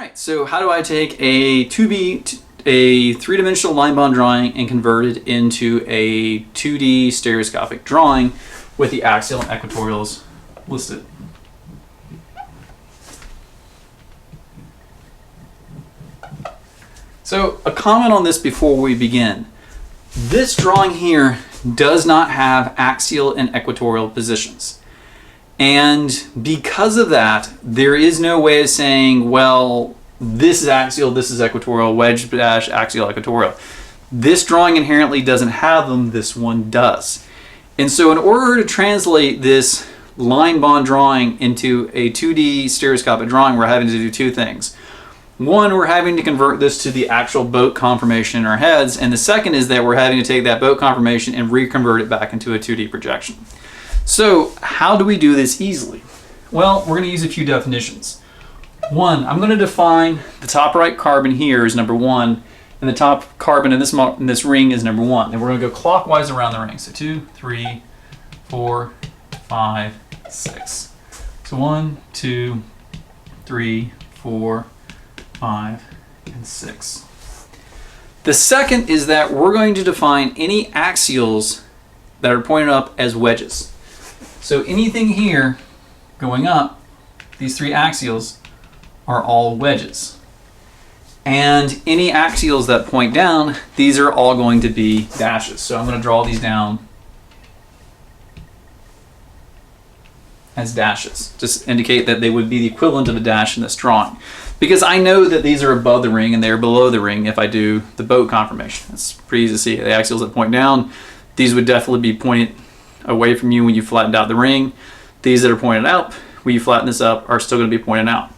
right, so how do I take a three-dimensional line bond drawing and convert it into a 2D stereoscopic drawing with the axial and equatorials listed? So a comment on this before we begin. This drawing here does not have axial and equatorial positions. And because of that, there is no way of saying, well, this is axial, this is equatorial, wedge dash, axial, equatorial. This drawing inherently doesn't have them, this one does. And so in order to translate this line bond drawing into a 2D stereoscopic drawing, we're having to do two things. One, we're having to convert this to the actual boat conformation in our heads, and the second is that we're having to take that boat conformation and reconvert it back into a 2D projection. So how do we do this easily? Well, we're going to use a few definitions. One, I'm going to define the top right carbon here is number 1, and the top carbon in this ring is number 1. And we're going to go clockwise around the ring. So 2, 3, 4, 5, 6. So 1, 2, 3, 4, 5, and 6. The second is that we're going to define any axials that are pointed up as wedges. So anything here going up, these three axials are all wedges. And any axials that point down, these are all going to be dashes. So I'm going to draw these down as dashes. Just indicate that they would be the equivalent of a dash in this drawing. Because I know that these are above the ring and they're below the ring if I do the boat conformation. It's pretty easy to see. The axials that point down, these would definitely be pointed away from you when you flattened out the ring. These that are pointed out, when you flatten this up, are still going to be pointed out.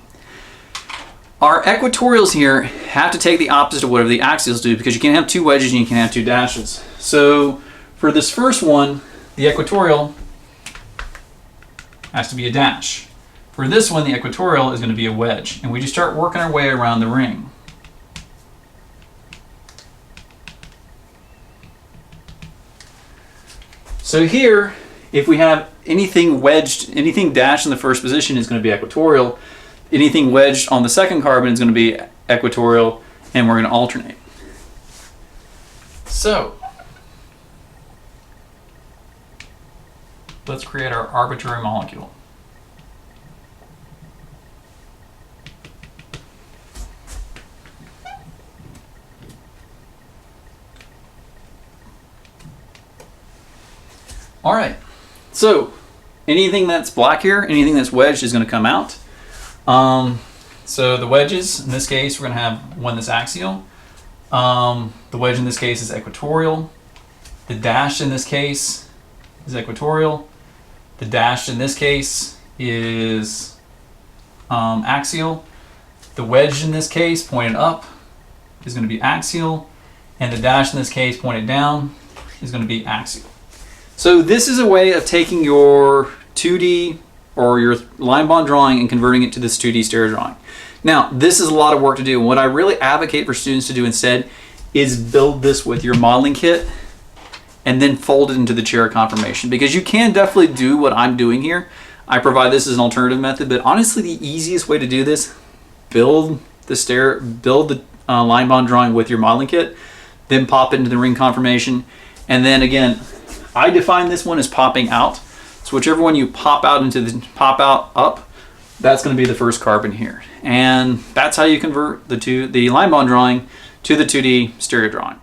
Our equatorials here have to take the opposite of whatever the axials do, because you can't have two wedges and you can't have two dashes. So for this first one, the equatorial has to be a dash. For this one, the equatorial is going to be a wedge. And we just start working our way around the ring. So here, if we have anything wedged, anything dashed in the first position is going to be equatorial. Anything wedged on the second carbon is going to be equatorial, and we're going to alternate. So let's create our arbitrary molecule. All right, so anything that's black here, anything that's wedged is going to come out. So the wedges, in this case, we're going to have one that's axial. The wedge in this case is equatorial. The dash in this case is equatorial. The dash in this case is axial. The wedge in this case pointed up is going to be axial. And the dash in this case pointed down is going to be axial. So this is a way of taking your 2D or your line bond drawing and converting it to this 2D stereo drawing. Now, this is a lot of work to do. And what I really advocate for students to do instead is build this with your modeling kit and then fold it into the chair conformation, because you can definitely do what I'm doing here. I provide this as an alternative method, but honestly, the easiest way to do this, build the line bond drawing with your modeling kit, then pop it into the ring conformation, and then again, I define this one as popping out. So whichever one you pop out up, that's going to be the first carbon here. And that's how you convert the line bond drawing to the 2D stereo drawing.